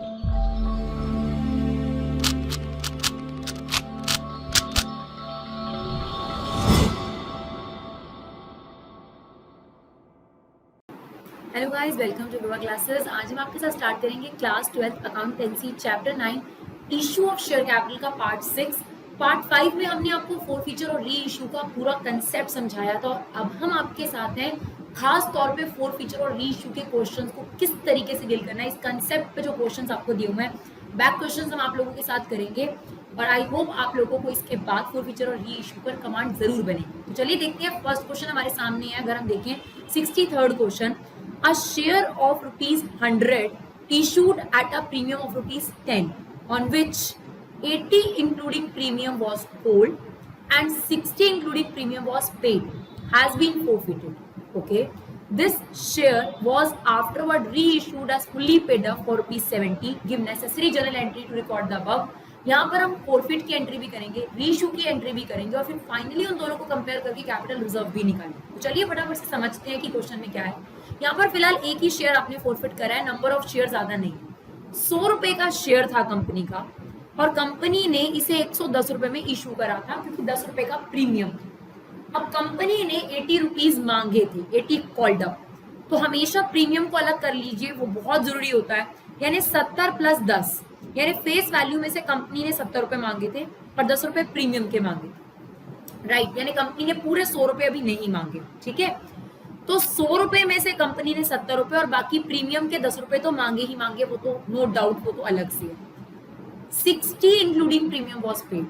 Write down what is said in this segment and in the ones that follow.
Hello guys, welcome to विवा classes. आज हम आपके साथ स्टार्ट करेंगे class 12 accountancy chapter 9 issue of share capital का पार्ट 6। पार्ट 5 में हमने आपको फोर फीचर और री इशू का पूरा कंसेप्ट समझाया था। अब हम आपके साथ हैं खास तौर पे फोर फीचर और री इशू के क्वेश्चंस को किस तरीके से डील करना है। इस कंसेप्ट पे जो क्वेश्चंस आपको दिए हुए हैं, बैक क्वेश्चंस हम आप लोगों के साथ करेंगे और आई होप आप लोगों को इसके बाद फोर फीचर और री इशू पर कमांड जरूर बनेगी। तो चलिए देखते हैं, फर्स्ट क्वेश्चन हमारे सामने है। अगर हम देखें 63rd question, a share of rupees 100 issued at a premium of rupees 10 on which 80 including premium was called and 60 including premium was paid has been forfeited. Okay, this share was afterward reissued as fully paid up for rupees 70. Give necessary journal entry to record the above. यहाँ पर हम forfeit की entry भी करेंगे, reissue की entry भी करेंगे और फिर फाइनली उन दोनों को कंपेयर करके कैपिटल रिजर्व भी निकालेंगे। तो चलिए फटाफट से समझते हैं कि क्वेश्चन में क्या है। यहाँ पर फिलहाल एक ही शेयर आपने फॉरफिट करा है, नंबर ऑफ शेयर ज्यादा नहीं। 100 रुपए का शेयर था कंपनी का और कंपनी ने इसे 110 रुपए में इशू करा था क्योंकि 10 रुपए का प्रीमियम था। अब कंपनी ने 80 रुपीज मांगे थे, 80 कॉल्ड अप। तो हमेशा प्रीमियम को अलग कर लीजिए, वो बहुत जरूरी होता है। यानी 70 + 10, यानी फेस वैल्यू में से कंपनी ने 70 रुपए मांगे थे और 10 रुपए प्रीमियम के मांगे थे, राइट। यानी कंपनी ने पूरे 100 रुपए अभी नहीं मांगे, ठीक है। तो 100 रुपए में से कंपनी ने 70 रुपए और बाकी प्रीमियम के 10 रुपए तो मांगे ही मांगे, वो तो नो डाउट, वो तो अलग से है। 60 इंक्लूडिंग प्रीमियम वॉज पेड।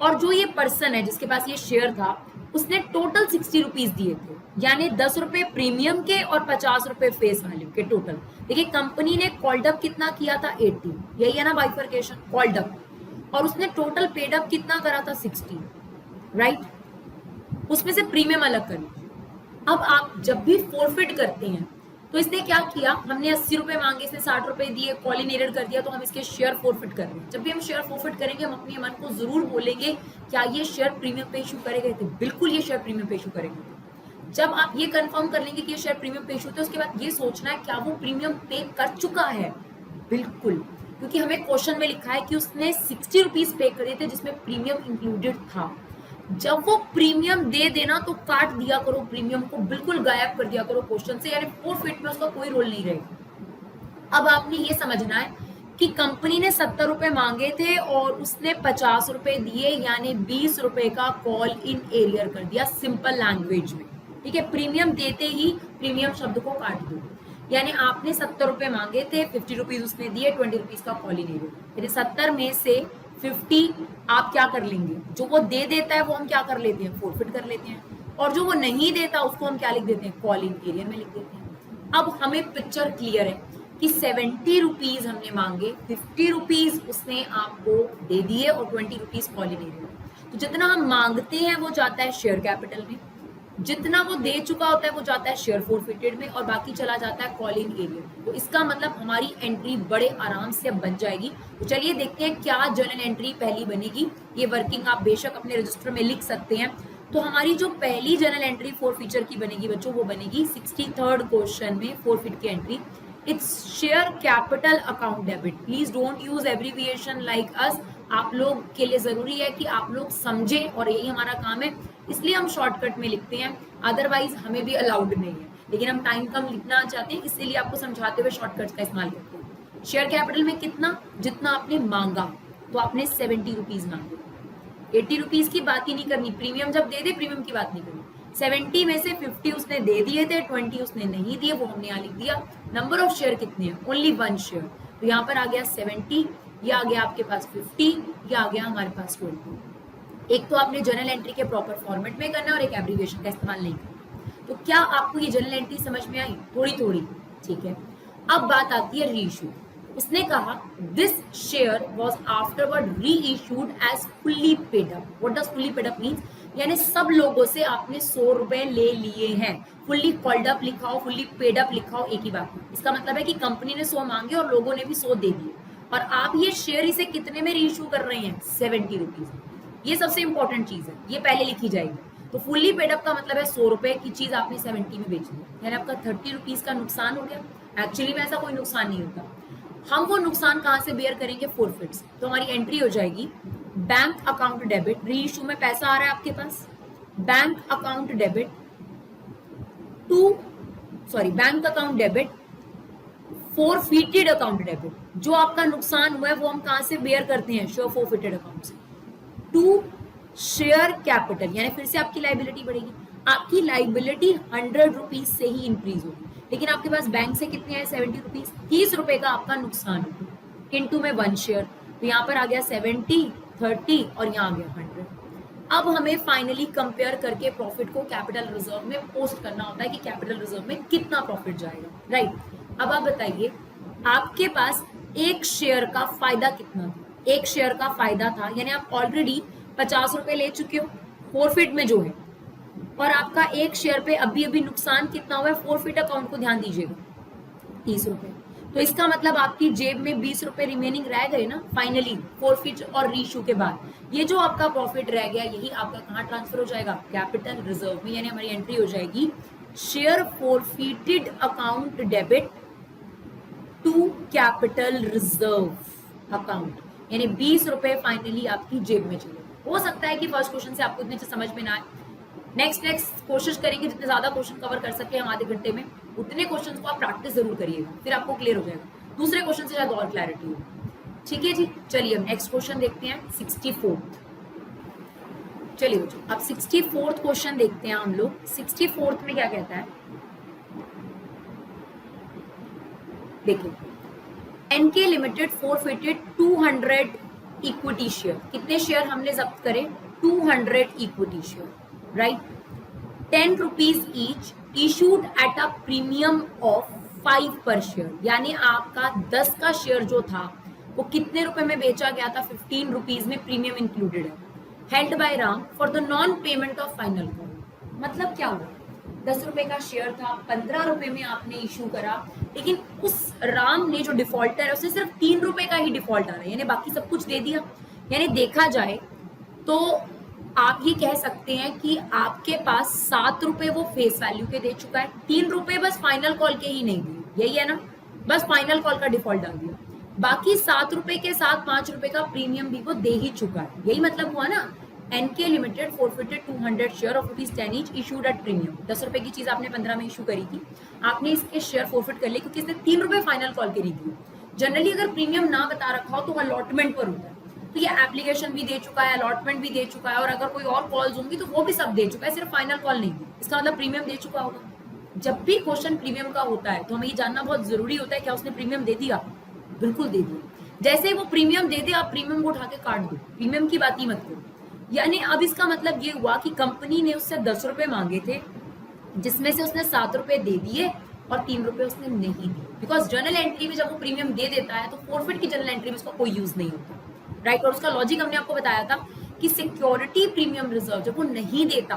और जो ये पर्सन है जिसके पास ये शेयर था, उसने टोटल 60 रुपीज दिए थे, यानी 10 रुपए प्रीमियम के और 50 रुपए फेस वैल्यू के टोटल। देखिए कंपनी ने कॉल्ड अप कितना किया था, 80, यही है ना बाइफर्केशन, कॉल्ड अप। और उसने टोटल पेड अप कितना करा था, 60, राइट। उसमें से प्रीमियम अलग कर लीजिए। अब आप जब भी फॉरफिट करते हैं तो इसने क्या किया, हमने 80 रुपए मांगे, इसने 60 रुपए दिए, कॉल इन एरर कर दिया, तो हम इसके शेयर फॉरफिट कर रहे हैं। जब भी हम शेयर फॉरफिट करेंगे हम अपने मन को जरूर बोलेंगे, क्या ये शेयर प्रीमियम पे इशू करे गए थे? बिल्कुल ये शेयर प्रीमियम पे इशू करेंगे। जब आप ये कंफर्म कर लेंगे कि ये शेयर प्रीमियम पे इशू थे, उसके बाद ये सोचना है क्या वो प्रीमियम पे कर चुका है। बिल्कुल, क्योंकि हमें क्वेश्चन में लिखा है कि उसने 60 रुपीज पे करे थे जिसमें प्रीमियम इंक्लूडेड था। जब वो प्रीमियम दे देना तो काट दिया करो, प्रीमियम को बिल्कुल गायब कर दिया करो क्वेश्चन से, यानी फॉरफिट में उसका कोई रोल नहीं रहेगा। अब आपने ये समझना है कि कंपनी ने 70 रुपए मांगे थे और उसने 50 रुपए दिए, यानी 20 रुपए का कॉल इन एरियर कर दिया सिंपल लैंग्वेज में, ठीक है। प्रीमियम देते ही प्रीमियम शब्द को काट दो, यानी आपने 70 रुपए मांगे थे, 50 रुपीज उसने दिए, 20 रुपीज का कॉल इन एरियर, यानी 70 में से 50 आप क्या कर लेंगे, जो वो दे देता है वो हम क्या कर लेते हैं, फॉरफिट कर लेते हैं, और जो वो नहीं देता उसको हम क्या लिख देते हैं, कॉल इन एरियर में लिख देते हैं। अब हमें पिक्चर क्लियर है कि 70 रुपीज हमने मांगे, 50 रुपीज उसने आपको दे दिए और 20 रुपीज कॉल इन एरियर। तो जितना हम मांगते हैं वो जाता है शेयर कैपिटल में, जितना वो दे चुका होता है वो जाता है शेयर फॉरफिटेड में और बाकी चला जाता है कॉल इन एरियर। तो इसका मतलब हमारी एंट्री बड़े आराम से बन जाएगी। तो चलिए देखते हैं क्या जर्नल एंट्री पहली बनेगी। ये वर्किंग आप बेशक अपने रजिस्टर में लिख सकते हैं। तो हमारी जो पहली जर्नल एंट्री फोर फीचर की बनेगी बच्चों, वो बनेगी 63rd क्वेश्चन में फॉरफिट की entry. Its share capital account debit. Please don't use abbreviation like us. आप लोग के लिए जरूरी है कि आप लोग समझें और यही हमारा काम है, इसलिए हम शॉर्टकट में लिखते हैं, अदरवाइज हमें भी अलाउड नहीं है। लेकिन हम टाइम कम लिखना चाहते हैं, इसीलिए आपको समझाते हुए शॉर्टकट्स का इस्तेमाल करते हैं। शेयर कैपिटल में कितना, जितना आपने मांगा, तो आपने 70 रुपीज मांगे, 80 रुपीज की बात ही नहीं करनी, प्रीमियम जब दे दे प्रीमियम की बात नहीं करनी। 70 में से 50 उसने दे दिए थे, 20 उसने नहीं दिए, वो हमने यहाँ लिख दिया। नंबर ऑफ शेयर कितने हैं, ओनली 1 शेयर, तो यहाँ पर आ गया 70, ये आ गया आपके पास 50, ये आ गया हमारे पास 20। एक तो आपने जर्नल एंट्री के प्रॉपर फॉर्मेट में करना और एक एब्रीविएशन का इस्तेमाल नहीं करना। तो क्या आपको ये जर्नल एंट्री समझ में आई? थोड़ी थोड़ी, ठीक है। अब बात आती है री इशू। उसने कहा this share was afterward reissued as fully paid up. What does fully paid up means, यानी सब लोगों से आपने 100 रुपए ले लिए हैं। फुल्ली कॉल्ड अप लिखा हो, फुल्ली पेड अप लिखा हो, एक ही बात। इसका मतलब है कि कंपनी ने 100 मांगे और लोगों ने भी 100 दे दिए, और आप ये शेयर इसे कितने में री इशू कर रहे हैं, 70 रुपीज। ये सबसे इंपॉर्टेंट चीज है, ये पहले लिखी जाएगी। तो फुल्ली पेड अप का मतलब है 100 रुपए की चीज आपने 70 में बेच दी, यानी आपका 30 रुपीज का नुकसान हो गया। एक्चुअली में ऐसा कोई नुकसान नहीं होता। हम वो नुकसान कहां से बेयर करेंगे? फोरफिट्स। तो हमारी एंट्री हो जाएगी bank account debit, re issue में पैसा आ रहा है आपके पास, bank account debit bank account debit forfeited account debit. जो आपका नुकसान हुआ है वो हम कहां से बेयर करते हैं? श्योर फोरफिटेड अकाउंट से। टू शेयर कैपिटल, यानी फिर से आपकी लाइबिलिटी बढ़ेगी। आपकी लाइबिलिटी 100 रुपीज से ही इंक्रीज होगी, लेकिन आपके पास बैंक से कितने आए? 70 रुपीज। 30 रुपए का आपका नुकसान होगा, इनटू में 1 शेयर, तो यहाँ पर आ गया 70, 30 और यहाँ आ गया 100। अब हमें फाइनली कंपेयर करके प्रॉफिट को कैपिटल रिजर्व में पोस्ट करना होता है कि कैपिटल रिजर्व में कितना प्रॉफिट जाएगा, राइट। अब आप बताइए, आपके पास एक शेयर का फायदा कितना था? एक शेयर का फायदा था, यानी आप ऑलरेडी 50 रुपए ले चुके हो फोरफिट में जो है, और आपका एक शेयर पे अभी अभी नुकसान कितना हुआ है? फोरफिट अकाउंट को ध्यान दीजिएगा, 30 रुपए। तो इसका मतलब आपकी जेब में 20 रुपए रिमेनिंग रह गए ना फाइनली, फोरफिट और रीशू के बाद। ये जो आपका प्रॉफिट रह गया, यही आपका कहाँ ट्रांसफर हो जाएगा? कैपिटल रिजर्व में, यानी हमारी एंट्री हो जाएगी share forfeited account debit to capital reserve account, यानी 20 रुपए फाइनली आपकी जेब में चले। हो सकता है कि फर्स्ट क्वेश्चन से आपको इतने अच्छे समझ में ना आए, नेक्स्ट कोशिश करेंगे जितने ज्यादा क्वेश्चन कवर कर सके हम आधे घंटे में, उतने क्वेश्चन को आप प्रैक्टिस जरूर करिएगा, फिर आपको क्लियर हो जाएगा। दूसरे क्वेश्चन से शायद और क्लैरिटी हो। ठीक है जी, चलिए हम नेक्स्ट क्वेश्चन देखते हैं, 64th। चलिए बच्चों, अब 64th क्वेश्चन देखते हैं हम लोग। 64th में क्या कहता है, देखिए, NK limited forfeited 200 equity share. कितने शेयर हमने जब्त करे? 200 equity share, right. 10 rupees each, issued at a premium of 5 per share, यानी आपका 10 का शेयर जो था वो कितने रुपए में बेचा गया था? 15 रुपीज में, प्रीमियम इंक्लूडेड है। Held by Ram for the non payment of final call. मतलब क्या हुआ? 10 रुपए का शेयर था, 15 रुपए में आपने इशू करा, लेकिन उस राम ने जो डिफॉल्टर है उसने सिर्फ 3 रुपए का ही डिफॉल्ट आ रहा है, यानी बाकी सब कुछ दे दिया। यानी देखा जाए तो आप ये कह सकते हैं कि आपके पास 7 रुपए वो फेस वैल्यू के दे चुका है, 3 रुपए बस फाइनल कॉल के ही नहीं दिए, यही है ना, बस फाइनल कॉल का डिफॉल्ट डाल दिया। बाकी 7 रुपए के साथ 5 रुपए का प्रीमियम भी वो दे ही चुका है, यही मतलब हुआ ना। NK limited forfeited 200 share of rupees 10 each issued at premium. 10 रुपए की चीज आपने 15 में इशू करी थी, आपने इसके शेयर फोरफिट कर लिए क्योंकि इसने 3 रुपए फाइनल कॉल के दिए। जनरली अगर प्रीमियम ना बता रखा हो तो अलॉटमेंट पर होता है, तो ये एप्लीकेशन भी दे चुका है, अलॉटमेंट भी दे चुका है, और अगर कोई और कॉल्स होंगी तो वो भी सब दे चुका है, सिर्फ फाइनल कॉल नहीं दी। इसका मतलब प्रीमियम दे चुका होगा। जब भी क्वेश्चन प्रीमियम का होता है तो हमें ये जानना बहुत जरूरी होता है क्या उसने प्रीमियम दे दिया? बिल्कुल दे दिया। जैसे ही वो प्रीमियम दे दे, आप प्रीमियम को उठा के काट दो, प्रीमियम की बात ही मत करो। यानी अब इसका मतलब ये हुआ कि कंपनी ने उससे 10 रुपए मांगे थे, जिसमें से उसने 7 रुपए दे दिए और 3 रुपए उसने नहीं दिए, बिकॉज जर्नल एंट्री में जब वो प्रीमियम दे देता है तो फोरफिट की जर्नल एंट्री में उसका कोई यूज नहीं होता, राइट। और उसका लॉजिक हमने आपको बताया था कि सिक्योरिटी प्रीमियम रिजर्व जब वो नहीं देता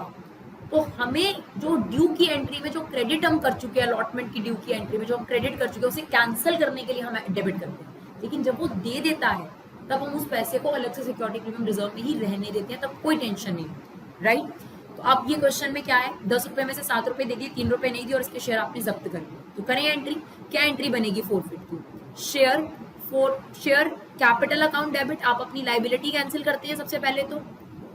तो हमें जो ड्यू की एंट्री में जो क्रेडिट हम कर चुके हैं, अलॉटमेंट की ड्यू की एंट्री में जो हम क्रेडिट कर चुके हैं, उसे कैंसिल करने के लिए हम डेबिट करते हैं। लेकिन जब वो दे देता है तब हम उस पैसे को अलग से सिक्योरिटी प्रीमियम रिजर्व में ही रहने देते हैं, तब कोई टेंशन नहीं, राइट। तो अब ये क्वेश्चन में क्या है, 10 रुपए में से 7 रुपए दे दिए, 3 रुपए नहीं दिए और इसके शेयर आपने जब्त कर लिए, तो करें एंट्री। क्या एंट्री बनेगी? फोरफिट की। शेयर कैपिटल अकाउंट डेबिट, आप अपनी लाइबिलिटी कैंसिल करते हैं सबसे पहले तो।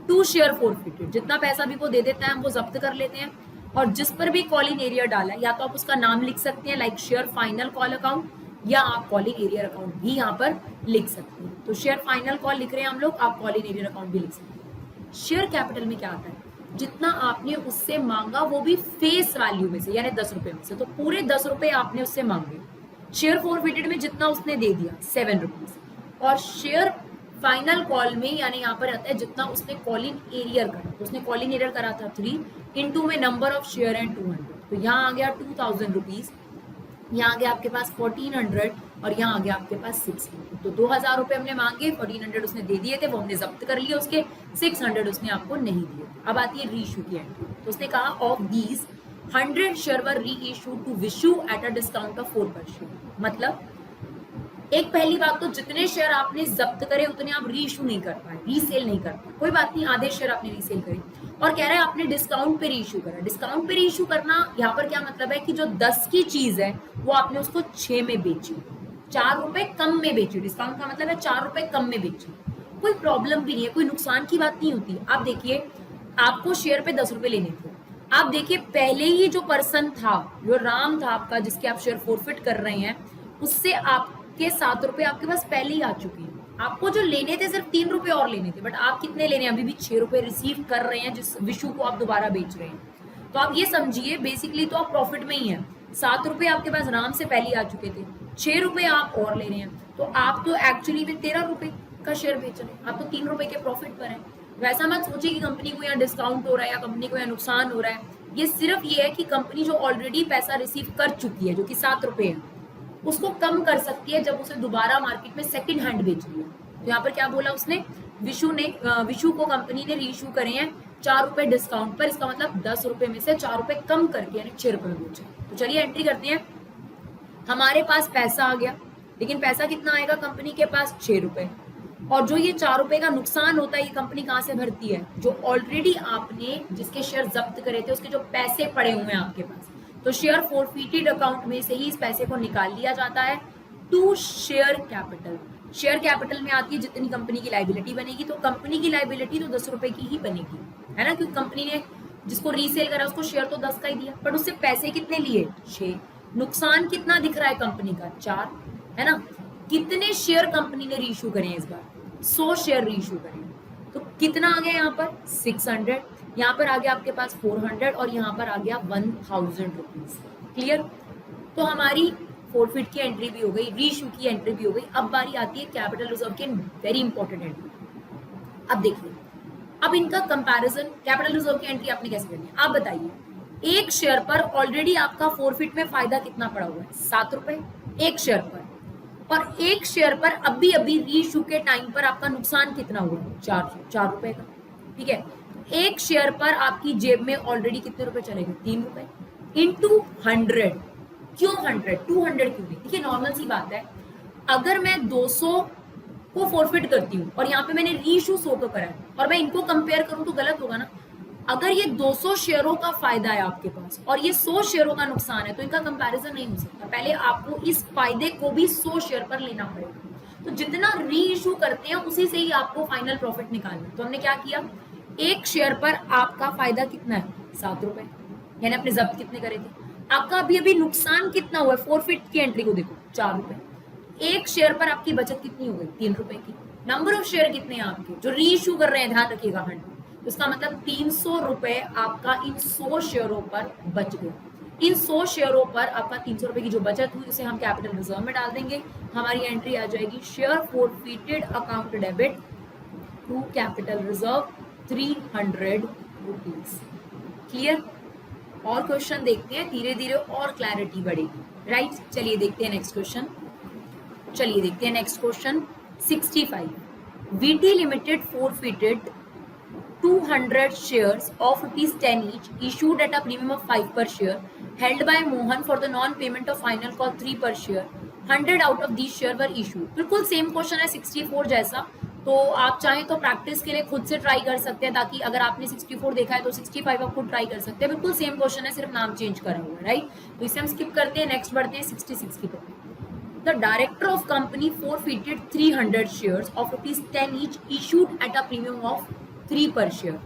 टू शेयर फोरफिटेड, जितना पैसा भी वो दे देता है हम वो जब्त कर लेते हैं, और जिस पर भी कॉलिंग एरिया डाला है या तो आप उसका नाम लिख सकते हैं like share final call account, या आप कॉलिंग एरियर अकाउंट भी यहाँ पर लिख सकते हैं। तो शेयर फाइनल कॉल लिख रहे हैं हम लोग, आप कॉलिंग एरियर अकाउंट भी लिख सकते हैं। शेयर कैपिटल में क्या आता है? जितना आपने उससे मांगा वो भी फेस वैल्यू में से, यानी 10 रुपए में से, तो पूरे 10 रुपए आपने उससे मांगे। शेयर फोरफिटेड में जितना उसने दे दिया 7 रुपीज, और शेयर फाइनल कॉल में यानी यहाँ पर आता है जितना उसने कॉलिंग एरियर करा, तो उसने कॉलिंग एरियर करा था 3 इंटू में नंबर ऑफ शेयर एंड 200, तो यहाँ आ गया 2000 रुपीज, यहाँ आ गया आपके पास 1400 और यहाँ आ गया आपके पास 600। तो 2000 रुपए हमने मांगे, 1400 उसने दे दिए थे, वो हमने जब्त कर लिए उसके, 600 उसने आपको नहीं दिए। अब आती है री इशू की एंट्री, तो उसने कहा of these 100 share were reissue to विशू at a discount of 4 per share. मतलब एक पहली बात तो जितने शेयर आपने जब्त करे उतने आप री इशू नहीं कर पाए, रीसेल नहीं कर पाए, कोई बात नहीं, आधे शेयर आपने रीसेल करे, और कह रहा है आपने डिस्काउंट पे री इशू करा। डिस्काउंट पे री इशू करना यहाँ पर क्या मतलब है कि जो 10 की चीज है वो आपने उसको 6 में बेची, ₹4 कम में बेची, डिस्काउंट का मतलब है ₹4 कम में बेची, कोई प्रॉब्लम भी नहीं है, कोई नुकसान की बात नहीं होती। आप देखिए, आपको शेयर पे ₹10 लेने थे, आप देखिए पहले ही जो पर्सन था, जो राम था आपका, जिसके आप शेयर फोरफिट कर रहे हैं, उससे आपके ₹7 आपके पास पहले ही आ चुके हैं। आपको जो लेने थे सिर्फ ₹3 और लेने थे, बट आप कितने लेने हैं, अभी भी ₹6 रिसीव कर रहे हैं, जिस विशु को आप दोबारा बेच रहे हैं। तो आप ये समझिए बेसिकली तो आप प्रॉफिट में ही है। ₹7 आपके पास राम से पहले आ चुके थे, ₹6 आप और ले रहे हैं, तो आप तो एक्चुअली में ₹13 का शेयर बेच रहे हैं, आप तो ₹3 के प्रॉफिट पर हैं। वैसा मत सोचिए कि कंपनी को यहाँ डिस्काउंट हो रहा है या कंपनी को यहाँ नुकसान हो रहा है। ये सिर्फ ये है कि कंपनी जो ऑलरेडी पैसा रिसीव कर चुकी है, जो कि ₹7 है, उसको कम कर सकती है जब उसे दोबारा मार्केट में सेकंड हैंड बेच रही है। तो यहाँ पर क्या बोला उसने, विशु को कंपनी ने रीइश्यू करे हैं ₹4 डिस्काउंट पर, इसका मतलब ₹10 में से ₹4 कम करके यानी ₹6 में बेचे। तो चलिए एंट्री करते हैं। हमारे पास पैसा आ गया, लेकिन पैसा कितना आएगा कंपनी के पास, ₹6। और जो ये ₹4 का नुकसान होता है, ये कंपनी कहाँ से भरती है, जो ऑलरेडी आपने जिसके शेयर जब्त करे थे उसके जो पैसे पड़े हुए हैं आपके पास, तो शेयर फोरफिटेड अकाउंट में से ही इस पैसे को निकाल लिया जाता है to share capital. Share capital में आती है जितनी कंपनी की लाइबिलिटी बनेगी, तो कंपनी की लाइबिलिटी तो ₹10 की ही बनेगी, है ना, क्योंकि कंपनी ने जिसको रीसेल करा उसको शेयर तो 10 का ही दिया, पर उससे पैसे कितने लिए, 6। नुकसान कितना दिख रहा है कंपनी का, 4, है ना। कितने शेयर कंपनी ने रीइश्यू करे हैं इस बार, 100 शेयर रीइश्यू करे, तो कितना आ गया यहाँ पर 600, यहाँ पर आ गया आपके पास 400 और यहाँ पर आ गया 1000 रुपीज। क्लियर। तो हमारी फोरफिट की एंट्री भी हो गई, रीइश्यू की एंट्री भी हो गई। अब बारी आती है कैपिटल रिजर्व की, वेरी इंपॉर्टेंट एंट्री। अब देखिए, अब इनका कंपैरिजन, कैपिटल रिजर्व की एंट्री आपने कैसे करनी है, आप बताइए। एक शेयर पर ऑलरेडी आपका फोरफिट में फायदा कितना पड़ा हुआ है, ₹7 एक शेयर पर, और एक शेयर पर अभी अभी रीइश्यू के टाइम पर आपका नुकसान कितना हुआ, ₹4 का। ठीक है, एक शेयर पर आपकी जेब में ऑलरेडी कितने रुपए चले गए, ₹3 इंटू 100। क्यों 100, 200 क्यों नहीं? देखिए नॉर्मल सी बात है, अगर मैं 200 को फोरफिट करती हूँ और यहाँ पे मैंने रीइश्यू 100 का करा है और मैं इनको कंपेयर करूँ तो गलत होगा ना। अगर ये 200 शेयरों का फायदा है आपके पास और ये 100 शेयरों का नुकसान है, तो इनका कंपैरिजन नहीं हो सकता। पहले आपको इस फायदे को भी 100 शेयर पर लेना पड़ेगा। तो जितना री इशू करते हैं उसी से ही आपको फाइनल प्रॉफिट निकालना है। तो हमने क्या किया, एक शेयर पर आपका फायदा कितना है, ₹7, यानी आपने जब्त कितने करे थे। आपका अभी अभी नुकसान कितना हुआ है, फोरफिट की एंट्री को देखो, ₹4। एक शेयर पर आपकी बचत कितनी हो गई, ₹3 की। नंबर ऑफ शेयर कितने हैं आपके जो री इशू कर रहे हैं, ध्यान रखिएगा 100, तो इसका मतलब ₹300 आपका इन 100 शेयरों पर बच गए। इन 100 शेयरों पर आपका ₹300 की जो बचत हुई उसे हम कैपिटल रिजर्व में डाल देंगे। हमारी एंट्री आ जाएगी share forfeited account debit to capital reserve ₹300। Clear. और क्वेश्चन देखते हैं, धीरे धीरे और क्लैरिटी बढ़ेगी। राइट, चलिए देखते हैं नेक्स्ट क्वेश्चन। चलिए देखते हैं next question 65। VT limited forfeited 200 shares of ₹10 each issued at a premium of 5 per share held by Mohan for the non-payment of final call 3 per share. 100 out of these share were issued. बिल्कुल same question है 64 जैसा। तो आप चाहें तो practice के लिए खुद से ट्राई कर सकते हैं, ताकि अगर आपने 64 देखा है तो 65 आप खुद ट्राई कर सकते हैं। बिल्कुल सेम क्वेश्चन है, सिर्फ नाम चेंज करा हुआ है। राइट, तो इसे हम स्किप करते हैं, नेक्स्ट बढ़ते हैं 66 की तरफ। The director of company forfeited 300 shares of ₹10 each issued at a premium of 3 per share.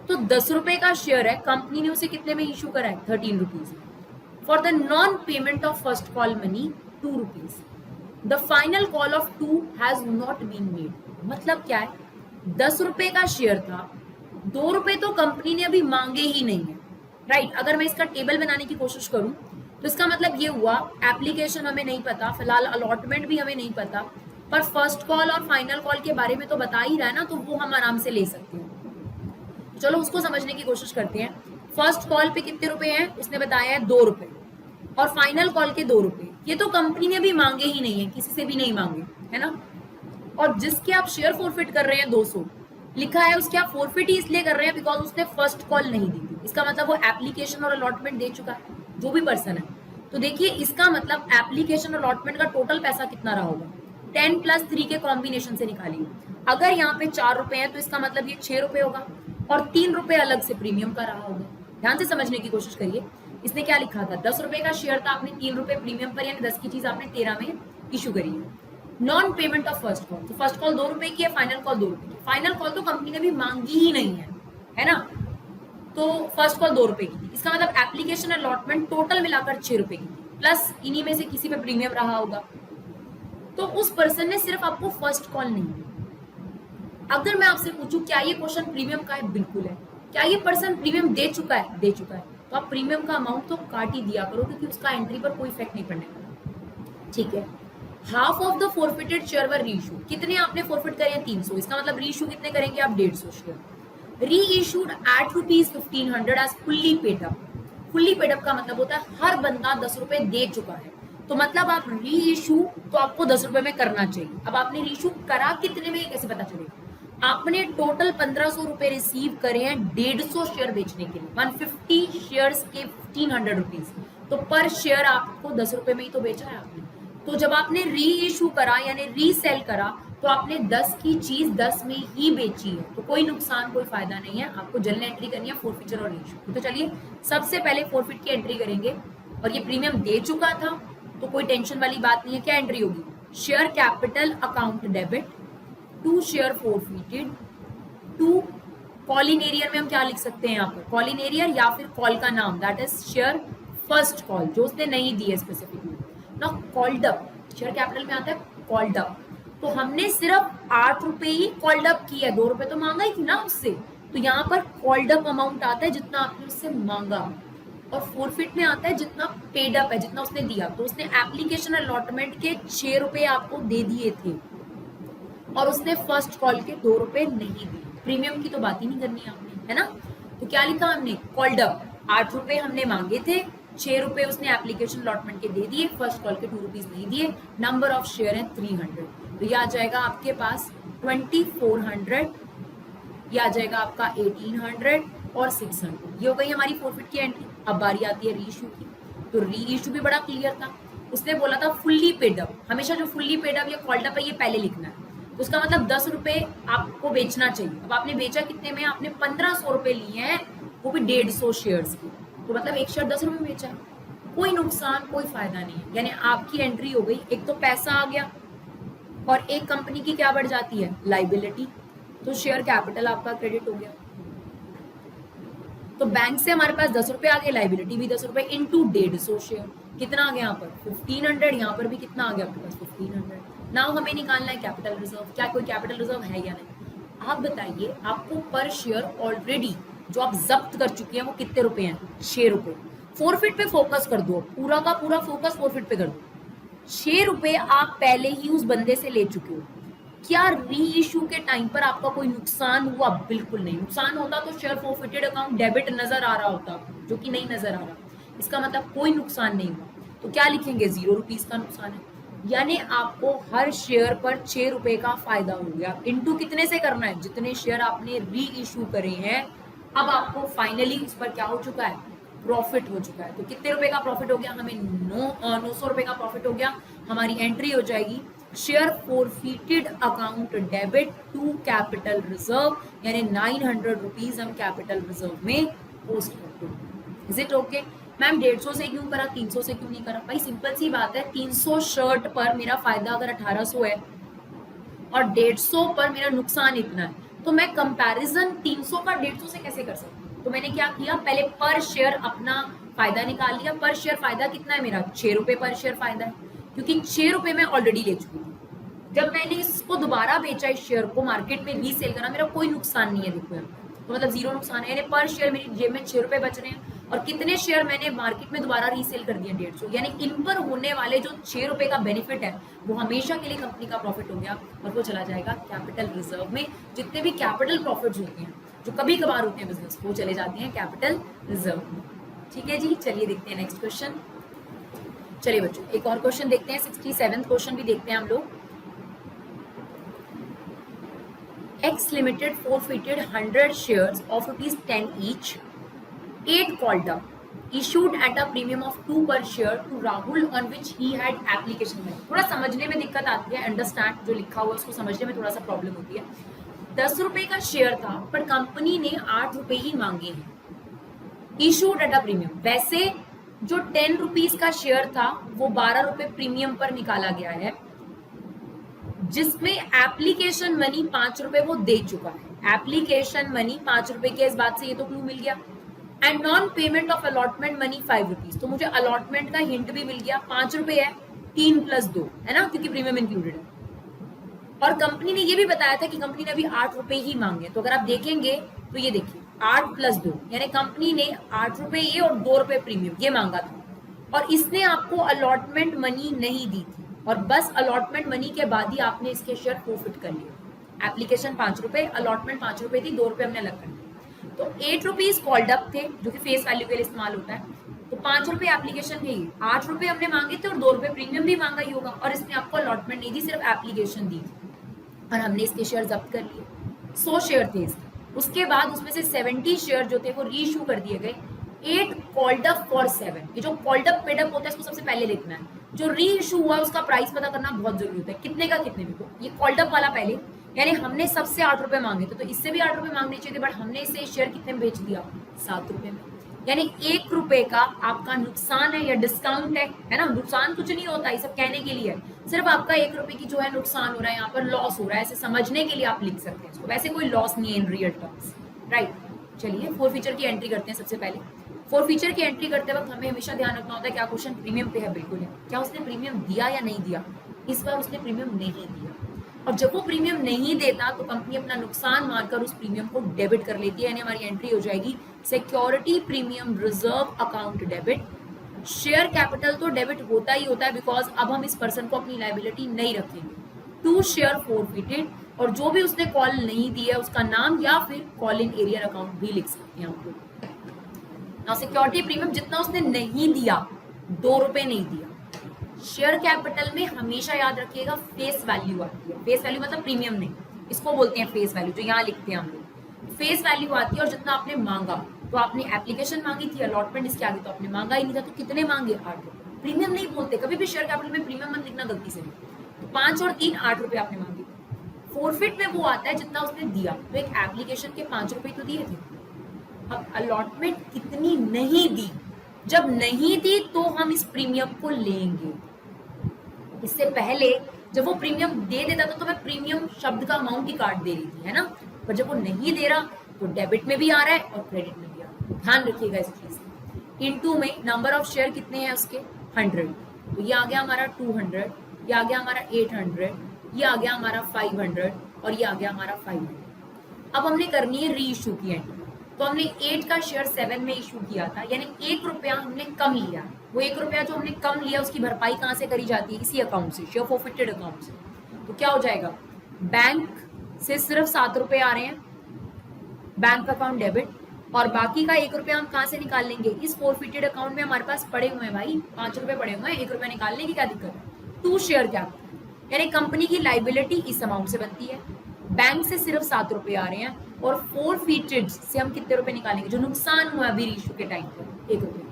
तो ₹10 का शेयर है, कंपनी ने उसे कितने में इशू करा है, ₹13। For the non payment of first call money ₹2। The final call of 2 has not been made. मतलब क्या है, ₹10 का शेयर था, ₹2 तो कंपनी ने अभी मांगे ही नहीं है। राइट, अगर मैं इसका टेबल बनाने की कोशिश करूं तो इसका मतलब ये हुआ, एप्लीकेशन हमें नहीं पता, फिलहाल अलॉटमेंट भी हमें नहीं पता, पर फर्स्ट कॉल और फाइनल कॉल के बारे में तो बता ही रहा है ना, तो वो हम आराम से ले सकते हैं। चलो उसको समझने की कोशिश करते हैं। फर्स्ट कॉल पे कितने रुपए हैं, उसने बताया है ₹2, और फाइनल कॉल के ₹2। ये तो कंपनी ने भी मांगे ही नहीं है, किसी से भी नहीं मांगे, है ना। और जिसके आप शेयर फोरफिट कर रहे हैं 200 लिखा है, उसके आप फोरफिट ही इसलिए कर रहे हैं बिकॉज उसने फर्स्ट कॉल नहीं दी थी। इसका मतलब वो एप्लीकेशन और अलॉटमेंट दे चुका है, जो भी पर्सन है। तो देखिए इसका मतलब एप्लीकेशन और अलॉटमेंट का टोटल पैसा कितना रहा होगा, 10 + 3 के कॉम्बिनेशन से निकालिए। अगर यहाँ पे ₹4 है तो इसका मतलब ये ₹6 होगा, और ₹3 अलग से प्रीमियम का रहा होगा। ध्यान से समझने की कोशिश करिए। इसने क्या लिखा था, ₹10 का शेयर था, आपने ₹3 प्रीमियम पर, यानी 10 की चीज आपने 13 में इशू करी है। Non payment of first call, तो फर्स्ट कॉल 2 रुपए की है, फाइनल कॉल 2 रुपए की। फाइनल कॉल तो कंपनी ने भी मांगी ही नहीं है ना, तो फर्स्ट कॉल 2 रुपए की थी। इसका मतलब एप्लीकेशन अलॉटमेंट टोटल मिलाकर 6 रुपए की थी, प्लस इन्हीं में से किसी पे प्रीमियम रहा होगा, तो उस पर्सन ने सिर्फ आपको फर्स्ट कॉल नहीं दी। अगर मैं आपसे पूछूं क्या ये क्वेश्चन प्रीमियम का है, बिल्कुल है। क्या ये पर्सन प्रीमियम दे चुका है, दे चुका है, तो आप प्रीमियम का अमाउंट तो काट ही दिया करो, क्योंकि उसका एंट्री पर कोई इफेक्ट नहीं पड़ने वाला। ठीक है, half of the forfeited share were reissue, कितने आपने फॉरफिट करे हैं, 300। इसका मतलब रीइशू कितने करेंगे आप, 150 share. Reissued at ₹1500 as fully paid up. Fully paid up का मतलब होता है हर बंदा 10 रुपए दे चुका है, तो मतलब आप री इशू तो आपको 10 रुपए में करना चाहिए। अब आपने री इशू करा कितने में, कैसे पता चलेगा? आपने टोटल 1500 रुपए रिसीव करे हैं 150 शेयर बेचने के लिए, 150 शेयर्स के 1500 रुपीज, तो पर शेयर आपको 10 रुपए में ही तो बेचा है आपने। तो जब आपने री इशू करा यानी रीसेल करा, तो आपने 10 की चीज 10 में ही बेची है, तो कोई नुकसान कोई फायदा नहीं है। आपको जनरल एंट्री करनी है फोरफिचर और री इशू। तो चलिए सबसे पहले फोरफिट की एंट्री करेंगे, और ये प्रीमियम दे चुका था तो कोई टेंशन वाली बात नहीं है। क्या एंट्री होगी, share capital account debit to share forfeited to calling arrear में हम क्या लिख सकते हैं यहाँ पर, कॉलिंग एरियर या फिर कॉल का नाम, that is share first call, जो उसने नहीं दी है स्पेसिफिकली ना। कॉल्ड अप शेयर कैपिटल में आता है कॉल्ड अप, तो हमने सिर्फ 8 रुपए ही कॉल्ड अप की है, 2 रुपए तो मांगा ही थी ना उससे, तो यहाँ पर कॉल्ड अप अमाउंट आता है जितना आपने उससे मांगा, और फोरफिट में आता है जितना पेड अप है, जितना उसने दिया। तो उसने एप्लीकेशन अलॉटमेंट के 6 रुपए आपको दे दिए थे, और उसने फर्स्ट कॉल के 2 रुपए नहीं दिए। प्रीमियम की तो बात ही नहीं करनी है आपने, है ना। तो क्या लिखा हमने, कॉल्ड अप 8 रुपए हमने मांगे थे, 6 रुपए उसने एप्लीकेशन अलॉटमेंट के दे दिए, फर्स्ट कॉल के 2 रुपीज नहीं दिए। नंबर ऑफ शेयर है 300, तो ये आ जाएगा आपके पास 2400, ये आ जाएगा आपका 1800 और 600। ये हो गई हमारी फोरफिट की एंट्री। अब बारी आती है री इशू की, तो री इशू भी बड़ा क्लियर था। उसने बोला था फुल्ली पेड अप, हमेशा जो फुल्ली पेड अप या कॉल्ड अप है ये पहले लिखना है, तो उसका मतलब 10 रुपए आपको बेचना चाहिए। अब आपने बेचा कितने में, आपने 1500 रुपए लिए हैं, वो भी 150 शेयर्स की, तो मतलब एक शेयर 10 रुपए में बेचा है, कोई नुकसान कोई फायदा नहीं है। यानी आपकी एंट्री हो गई, एक तो पैसा आ गया, और एक कंपनी की क्या बढ़ जाती है, लाइबिलिटी, तो शेयर कैपिटल आपका क्रेडिट हो गया। तो बैंक से हमारे पास 10 रुपए आ गए, लाइबिलिटी भी 10 रुपए इंटू 150 शेयर, कितना आ गया यहाँ पर 1500, यहाँ पर भी कितना आ गया आपके पास 1500। नाउ हमें निकालना है कैपिटल रिजर्व, क्या कोई कैपिटल रिजर्व है या नहीं। आप बताइए, आपको पर शेयर ऑलरेडी जो आप जब्त कर चुके हैं वो कितने रुपए हैं, 6 रुपए। फोरफिट पे फोकस कर दो, पूरा का पूरा फोकस फोरफिट पे कर दो। 6 रुपए आप पहले ही उस बंदे से ले चुके हो। क्या री इशू के टाइम पर आपका कोई नुकसान हुआ, बिल्कुल नहीं। नुकसान होता तो शेयर फोरफिटेड अकाउंट डेबिट नजर आ रहा होता, जो कि नहीं नजर आ रहा, इसका मतलब कोई नुकसान नहीं हुआ। तो क्या लिखेंगे, 0 रुपीज का नुकसान है, यानी आपको हर शेयर पर 6 रुपए का फायदा हो गया। इनटू कितने से करना है, जितने शेयर आपने री इशू करे हैं। अब आपको फाइनली इस पर क्या हो चुका है, प्रॉफिट हो चुका है। तो कितने रुपए का प्रॉफिट हो गया, हमें 900 रुपए का प्रॉफिट हो गया। हमारी एंट्री हो जाएगी share forfeited account debit to capital reserve, यानी 900 रुपीज हम कैपिटल रिजर्व में पोस्ट करते हैं। इज इट ओके मैम, 150 से क्यों करा, 300 से क्यों नहीं करा? भाई सिंपल सी बात है, 300 शर्ट पर मेरा फायदा अगर 1800 है और 150 पर मेरा नुकसान इतना है, तो मैं कंपैरिजन 300 का 150 से कैसे कर सकती हूँ? तो मैंने क्या किया, पहले पर शेयर अपना फायदा निकाल लिया। पर शेयर फायदा कितना है मेरा, 6 रुपए पर शेयर फायदा है, क्योंकि 6 रुपए में ऑलरेडी ले चुकी थी। जब मैंने इसको दोबारा बेचा, इस शेयर को मार्केट में रीसेल करा, मेरा कोई नुकसान नहीं है, देखो यहाँ तो मतलब 0 नुकसान है। यानी पर शेयर मेरी जेब में 6 रुपए बच रहे हैं, और कितने शेयर मैंने मार्केट में दोबारा रीसेल कर दिया, 150। यानी इन पर होने वाले जो 6 रुपए का बेनिफिट है वो हमेशा के लिए कंपनी का प्रॉफिट हो गया, और वो चला जाएगा कैपिटल रिजर्व में। जितने भी कैपिटल प्रॉफिट्स होते हैं जो कभी कभार होते हैं बिजनेस, वो चले जाते हैं कैपिटल रिजर्व में। ठीक है जी, चलिए देखते हैं नेक्स्ट क्वेश्चन। चलिए बच्चों एक और क्वेश्चन देखते हैं, 67th क्वेश्चन भी देखते हैं हम लोग। X Limited forfeited 100 shares of ₹10 each, 8 called up, issued at a premium of 2 per share to Rahul on which he had application made। थोड़ा समझने में दिक्कत आती है, अंडरस्टैंड जो लिखा हुआ है उसको समझने में थोड़ा सा प्रॉब्लम होती है। 10 रुपए का शेयर था, पर कंपनी ने 8 रुपए ही मांगे हैं, इशूड एट अ प्रीमियम। वैसे जो 10 रुपीज का शेयर था वो 12 रुपए प्रीमियम पर निकाला गया है, जिसमें एप्लीकेशन मनी 5 रुपए वो दे चुका है। एप्लीकेशन मनी 5 रुपए के, इस बात से ये तो क्लू मिल गया। And non payment of allotment money 5 rupees, तो मुझे अलॉटमेंट का हिंट भी मिल गया। 5 रुपए है, 3 + 2 है ना, क्योंकि प्रीमियम इंक्लूडेड है। और कंपनी ने ये भी बताया था कि कंपनी ने अभी 8 रुपए ही मांगे, तो अगर आप देखेंगे तो ये देखिए 8 + 2 यानी कंपनी ने 8 रुपए ये और 2 रुपए प्रीमियम ये मांगा था, और इसने आपको अलॉटमेंट मनी नहीं दी थी, और बस अलॉटमेंट मनी के बाद ही आपने इसके शेयर प्रॉफिट कर लिए। एप्लीकेशन 5 रुपए, अलॉटमेंट 5 रुपए थी, 2 रुपए हमने अलग कर दिए, तो 8 रुपीज कॉल्ड अप थे जो कि फेस वैल्यू के लिए इस्तेमाल होता है। तो 5 रुपए एप्लीकेशन के ही, 8 रुपए हमने मांगे थे और 2 रुपए प्रीमियम भी मांगा ही होगा, और इसने आपको अलॉटमेंट नहीं दी, सिर्फ एप्लीकेशन दी थी, और हमने इसके शेयर जब्त कर लिए। 100 शेयर थे इसके। उसके बाद उसमें से 70 शेयर जो थे वो रीइश्यू कर दिए गए। 8 कॉल्ड अप फॉर 7, ये जो कॉल्ड अप पेड अप होता है इसको सबसे पहले लिखना है। जो री इशू हुआ उसका प्राइस पता करना बहुत जरूरी होता है, कितने का कितने में। तो ये कॉल्ड अप वाला पहले, यानी हमने सबसे 8 रुपए मांगे थे, तो इससे भी 8 रुपए मांगने चाहिए थे, बट हमने इसे शेयर कितने में बेच दिया, 7 रुपए में। यानी 1 रुपए का आपका नुकसान है या डिस्काउंट है ना। नुकसान कुछ नहीं होता, ये सब कहने के लिए है, सिर्फ आपका 1 रुपए की जो है नुकसान हो रहा है, यहाँ पर लॉस हो रहा है, ऐसे समझने के लिए आप लिख सकते हैं इसको। वैसे कोई लॉस नहीं है इन रियल टर्म्स, राइट। चलिए फोर फीचर की एंट्री करते हैं। सबसे पहले फोर फीचर की एंट्री करते वक्त हमें हमेशा ध्यान रखना होता है क्या क्वेश्चन प्रीमियम पे है, बिल्कुल है, क्या उसने प्रीमियम दिया या नहीं दिया। इस बार उसने प्रीमियम नहीं दिया, और जब वो प्रीमियम नहीं देता तो कंपनी अपना नुकसान मानकर उस प्रीमियम को डेबिट कर लेती है, यानी हमारी एंट्री हो जाएगी security premium reserve account debit. Share capital तो डेबिट होता ही होता है, बिकॉज अब हम इस पर्सन को अपनी लाइबिलिटी नहीं रखेंगे। टू शेयर फोरफिटेड, और जो भी उसने कॉल नहीं दी है उसका नाम या फिर कॉल इन एरियर अकाउंट भी लिख सकते हैं आप लोग। नाउ सिक्योरिटी प्रीमियम जितना उसने नहीं दिया, 2 रुपए नहीं दिया। शेयर कैपिटल में हमेशा याद रखिएगा फेस वैल्यू आती है। फेस वैल्यू मतलब प्रीमियम नहीं, इसको बोलते हैं फेस वैल्यू, जो यहाँ लिखते हैं हम लोग। फेस वैल्यू आती है, और जितना आपने मांगा, तो आपने एप्लीकेशन मांगी थी, अलॉटमेंट इसके आगे तो आपने मांगा ही नहीं था, तो कितने मांगे, 8 रुपए। प्रीमियम नहीं बोलते कभी भी शेयर कैपिटल में, प्रीमियम मत लिखना गलती से भी। तो 5 और 3 8 रुपए आपने मांगे। फोरफिट में वो आता है जितना उसने दिया, तो एक एप्लीकेशन के 5 रुपए तो दिए थे। अब अलॉटमेंट कितनी नहीं दी, जब नहीं दी तो हम इस प्रीमियम को लेंगे। इससे पहले जब वो प्रीमियम दे देता था तो मैं प्रीमियम शब्द का अमाउंट ही काट दे रही थी, है ना। पर जब वो नहीं दे रहा तो डेबिट में भी आ रहा है और क्रेडिट में भी आ रहा है, ध्यान रखिएगा इस चीज। इनटू में नंबर ऑफ शेयर कितने हैं उसके, 100, तो ये आ गया हमारा 200, ये आ गया हमारा 800, ये आ गया हमारा 500, और ये आ गया हमारा 500। अब हमने करनी है री इशू की एंट्री। तो हमने 8 का शेयर 7 में इशू किया था, यानी 1 रुपया हमने कम लिया। वो 1 रुपया जो हमने कम लिया उसकी भरपाई कहाँ से करी जाती है, इसी अकाउंट से, शेयर फॉरफिटेड अकाउंट से। तो क्या हो जाएगा, बैंक से सिर्फ 7 रुपए आ रहे हैं, बैंक अकाउंट डेबिट, और बाकी का 1 रुपया हम कहाँ से निकाल लेंगे, इस फॉरफिटेड अकाउंट में हमारे पास पड़े हुए हैं भाई 5 रुपए पड़े हुए हैं, 1 रुपया निकालने की क्या दिक्कत है। 2 शेयर कैपिटल, यानी कंपनी की लाइबिलिटी इस अमाउंट से बनती है, बैंक से सिर्फ 7 रुपए आ रहे हैं, और फोरफिटेड से हम कितने रुपए निकालेंगे, जो नुकसान हुआ अभी रीइश्यू के टाइम पर, 1 रुपया।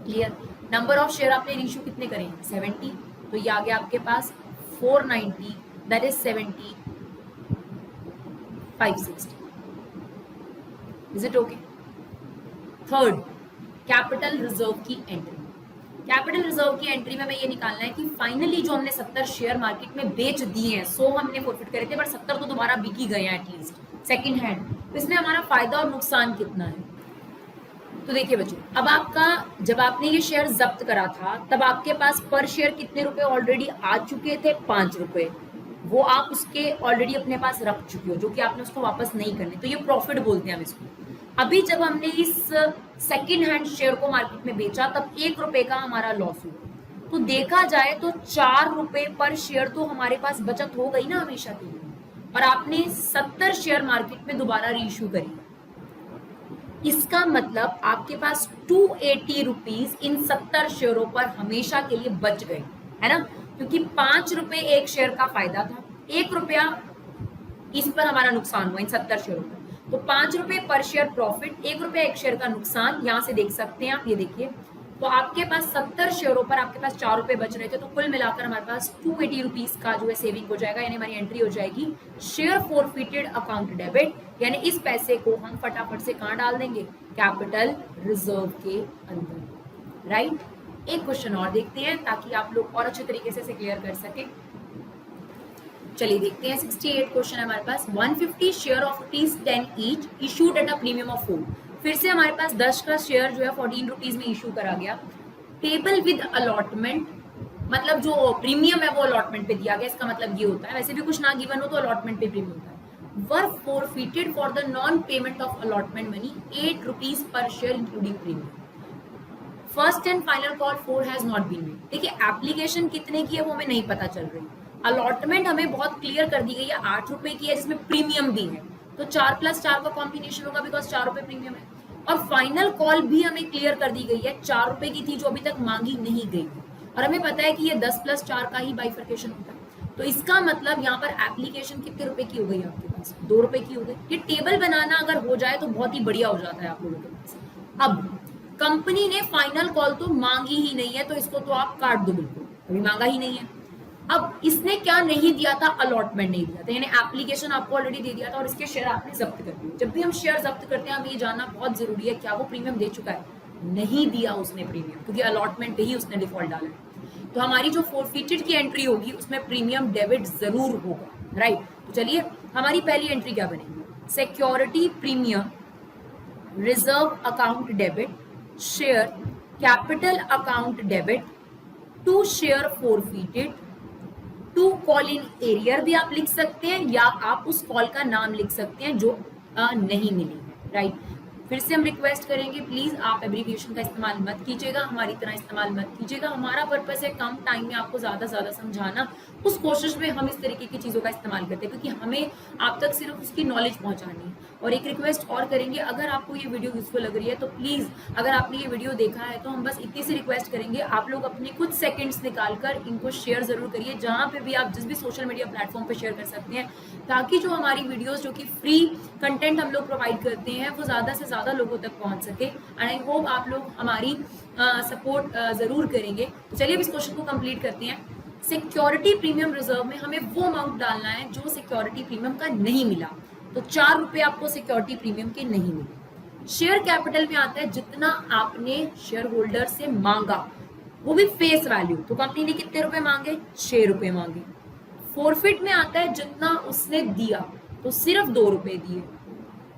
क्लियर। नंबर ऑफ शेयर आपने रीइश्यू कितने करेंगे, 70, तो ये आ गया आपके पास 490, that is 70 560। Is it okay. Third, capital reserve की एंट्री। कैपिटल रिजर्व की एंट्री में हमें ये निकालना है कि फाइनली जो हमने 70 शेयर मार्केट में बेच दिए हैं, 100 हमने फॉरफिट करे थे, पर 70 तो दोबारा बिक ही गए हैं एटलीस्ट सेकंड हैंड, तो इसमें हमारा फायदा और नुकसान कितना है। तो देखिए बच्चों, अब आपका जब आपने ये शेयर जब्त करा था तब आपके पास पर शेयर कितने रुपए ऑलरेडी आ चुके थे, 5 रुपए। वो आप उसके ऑलरेडी अपने पास रख चुके हो, जो कि आपने उसको वापस नहीं करने, तो ये प्रॉफिट बोलते हैं हम इसको। अभी जब हमने इस सेकंड हैंड शेयर को मार्केट में बेचा तब 1 रुपए का हमारा लॉस हुआ। तो देखा जाए तो 4 रुपए पर शेयर तो हमारे पास बचत हो गई ना हमेशा के लिए, और आपने 70 शेयर मार्केट में दोबारा रीइश्यू करी। इसका मतलब आपके पास 280 रुपीज इन 70 शेयरों पर हमेशा के लिए बच गए, है ना, क्योंकि 5 रुपए एक शेयर का फायदा था, 1 रुपया इस पर हमारा नुकसान हुआ इन 70 शेयरों पर। तो 5 रुपए पर शेयर प्रॉफिट, 1 रुपया एक शेयर का नुकसान, यहां से देख सकते हैं आप, ये देखिए। तो आपके पास 70 शेयरों पर आपके पास 4 रुपए बच रहे थे, तो कुल मिलाकर हमारे पास 280 रुपीज का जो है सेविंग हो जाएगा, यानी हमारी एंट्री हो जाएगी शेयर फॉरफिटेड अकाउंट डेबिट, यानी इस पैसे को हम फटाफट से कहां डाल देंगे, कैपिटल रिजर्व के अंदर। राइट। एक क्वेश्चन और देखते हैं ताकि आप लोग और अच्छे तरीके से इसे क्लियर कर सके। चलिए देखते हैं 68 क्वेश्चन है हमारे पास। 150 share of ₹10 each issued at a premium of 4। फिर से हमारे पास 10 का शेयर जो है 14 रुपीज में इशू करा गया। टेबल विद अलॉटमेंट, मतलब जो प्रीमियम है वो अलॉटमेंट पे दिया गया, इसका मतलब ये होता है, वैसे भी कुछ ना गिवन हो तो अलॉटमेंट पे प्रीमियम होता है। Were forfeited for the non payment of allotment money 8 rupees per share including premium. First and final call 4 has not been made. देखिए एप्लीकेशन कितने की है वो हमें नहीं पता चल रही। अलॉटमेंट हमें बहुत क्लियर कर दी गई है 8 रुपए की है, जिसमें प्रीमियम भी है, तो 4 + 4 का कॉम्बिनेशन होगा बिकॉज 4 रुपए प्रीमियम है। और फाइनल कॉल भी हमें क्लियर कर दी गई है, 4 रुपए की थी जो अभी तक मांगी नहीं गई, और हमें पता है कि ये 10 + 4 का ही बाइफर्केशन होता है। तो इसका मतलब यहाँ पर एप्लीकेशन कितने रुपए की हो गई आपके पास? 2 रुपए की हो गई। ये टेबल बनाना अगर हो जाए तो बहुत ही बढ़िया हो जाता है आप लोगों के पास। अब कंपनी ने फाइनल कॉल तो मांगी ही नहीं है, तो इसको तो आप काट दो, बिल्कुल अभी मांगा ही नहीं है। अब इसने क्या नहीं दिया था? अलॉटमेंट नहीं दिया था, यानी एप्लीकेशन आपको ऑलरेडी दे दिया था और इसके शेयर आपने जब्त कर दिए। जब भी हम शेयर जब्त करते हैं हमें ये जानना बहुत जरूरी है क्या वो प्रीमियम दे चुका है? नहीं दिया उसने प्रीमियम, क्योंकि अलॉटमेंट पे ही उसने डिफॉल्ट डाला है। तो हमारी जो फोरफिटेड की एंट्री होगी उसमें प्रीमियम डेबिट जरूर होगा, राइट। तो चलिए हमारी पहली एंट्री क्या बनेगी? Security premium reserve account debit, share capital account debit, to share forfeited, to call in arrear भी आप लिख सकते हैं, या आप उस कॉल का नाम लिख सकते हैं जो नहीं मिली है, राइट। फिर से हम रिक्वेस्ट करेंगे प्लीज आप एब्रीविएशन का इस्तेमाल मत कीजिएगा, हमारी तरह इस्तेमाल मत कीजिएगा। हमारा पर्पस है कम टाइम में आपको ज्यादा से ज्यादा समझाना, उस कोशिश में हम इस तरीके की चीजों का इस्तेमाल करते हैं, क्योंकि हमें आप तक सिर्फ उसकी नॉलेज पहुंचानी है। और एक रिक्वेस्ट और करेंगे, अगर आपको ये वीडियो यूजफुल लग रही है तो प्लीज, अगर आपने ये वीडियो देखा है तो हम बस इतनी सी रिक्वेस्ट करेंगे, आप लोग अपने कुछ सेकंड्स निकालकर इनको शेयर जरूर करिए, जहां पे भी आप जिस भी सोशल मीडिया प्लेटफॉर्म पे शेयर कर सकते हैं, ताकि जो हमारी वीडियोस जो कि फ्री कंटेंट हम लोग प्रोवाइड करते हैं वो ज्यादा से ज्यादा लोगों तक पहुंच सके। एंड आई होप आप लोग हमारी सपोर्ट जरूर करेंगे। तो चलिए अब इस क्वेश्चन को कंप्लीट करते हैं। सिक्योरिटी प्रीमियम रिजर्व में हमें वो अमाउंट डालना है जो सिक्योरिटी प्रीमियम का नहीं मिला, तो 4 रुपए आपको सिक्योरिटी प्रीमियम के नहीं मिले। शेयर कैपिटल में आता है जितना आपने शेयर होल्डर से मांगा, वो भी फेस वैल्यू, तो कंपनी ने कितने रुपए मांगे? 6 रुपए मांगे। फोरफिट में आता है जितना उसने दिया, तो सिर्फ 2 रुपए दिए।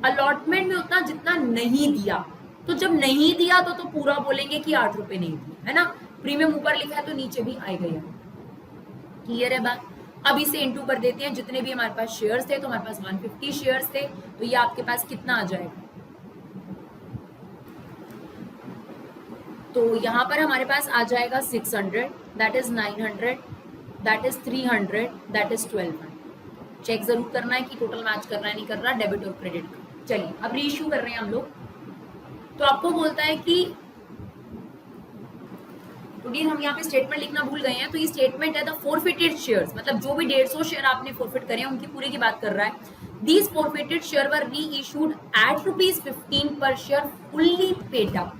अलॉटमेंट में उतना जितना नहीं दिया, तो जब नहीं दिया तो पूरा बोलेंगे कि 8 रुपए नहीं दिए, है ना। प्रीमियम ऊपर लिखा है तो नीचे भी आएगा ही। क्लियर है बात? अब इसे इनटू कर देते हैं, जितने भी हमारे पास शेयर्स थे, तो हमारे पास 150 शेयर्स थे, तो ये आपके पास कितना आ जाएगा? तो यहाँ पर हमारे पास आ जाएगा 600, that is 900, that is 300, that is 1200। Check जरूर करना है कि टोटल मैच कर रहा है नहीं कर रहा, डेबिट और क्रेडिट का। चलिए अब रीइश्यू कर रहे हैं हम लोग। तो आपको बोलता है कि हम यहाँ पे स्टेटमेंट लिखना भूल गए हैं, तो ये स्टेटमेंट है द फोरफिटेड शेयर्स, मतलब जो भी 150 शेयर आपने फोरफिट करे हैं उनकी पूरे की बात कर रहा है। दीज फोरफिटेड शेयर वर री इशूड एट ₹15 पर शेयर फुल्ली पेड अप।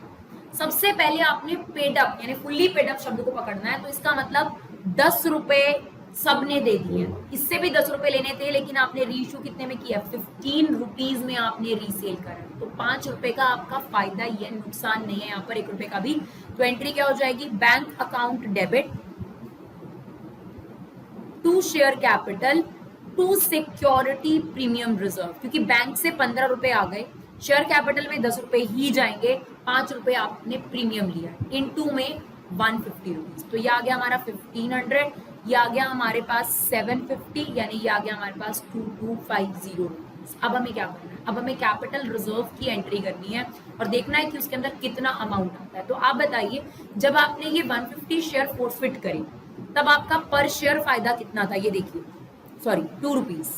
सबसे पहले आपने पेड अप यानी फुल्ली पेड अप शब्द को पकड़ना है, तो इसका मतलब 10 रुपए सबने दे दिए। इससे भी 10 रुपए लेने थे, लेकिन आपने रीइश्यू कितने में किया? 15 रुपीज में आपने रीसेल करा, तो 5 रुपए का आपका फायदा ही है, नुकसान नहीं है यहाँ पर 1 रुपए का भी। तो एंट्री क्या हो जाएगी? Bank account debit, to share capital, to security premium reserve, क्योंकि बैंक से 15 रुपए आ गए, शेयर कैपिटल में 10 रुपए ही जाएंगे, 5 रुपए आपने प्रीमियम लिया, इनटू में 150 रुपीज, तो ये आ गया हमारा 1500, ये आ गया हमारे पास 750, यानी ये आ गया हमारे पास 2250 रुपीज। अब हमें क्या करना है? अब हमें कैपिटल रिजर्व की एंट्री करनी है और देखना है कि उसके अंदर कितना अमाउंट आता है। तो आप बताइए, जब आपने ये 150 शेयर फोरफिट करे तब आपका पर शेयर फायदा कितना था? ये देखिए, सॉरी 2 रुपीज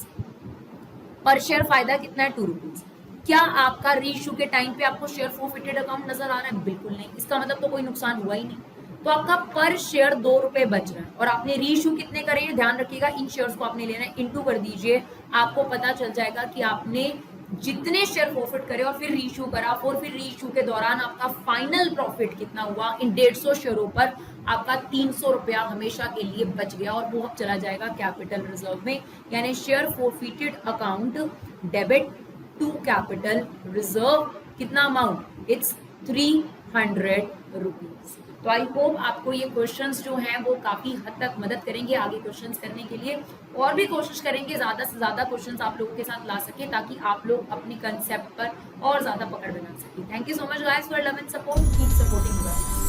पर शेयर फायदा कितना है? 2 रुपीज। क्या आपका रीइश्यू के टाइम पे आपको शेयर फोरफिटेड अकाउंट नजर आ रहा है? बिल्कुल नहीं, इसका मतलब तो कोई नुकसान हुआ ही नहीं। तो आपका पर शेयर 2 रुपए बच रहा है, और आपने रीइश्यू कितने करे हैं? ध्यान रखिएगा, इन शेयर्स को आपने लेना है, इनटू कर दीजिए, आपको पता चल जाएगा कि आपने जितने शेयर प्रॉफिट करे और फिर रीइश्यू करा, और फिर रीइश्यू के दौरान आपका फाइनल प्रॉफिट कितना हुआ इन 150 शेयरों पर? आपका 300 रुपया हमेशा के लिए बच गया, और वो अब चला जाएगा कैपिटल रिजर्व में, यानी share forfeited account debit to capital reserve. कितना अमाउंट? It's 100 rupees. तो आई होप आपको ये क्वेश्चंस जो हैं वो काफी हद तक मदद करेंगे आगे क्वेश्चंस करने के लिए, और भी कोशिश करेंगे ज्यादा से ज्यादा क्वेश्चंस आप लोगों के साथ ला सके ताकि आप लोग अपनी कंसेप्ट पर और ज्यादा पकड़ बना सके। Thank you so much guys for love and support, keep supporting.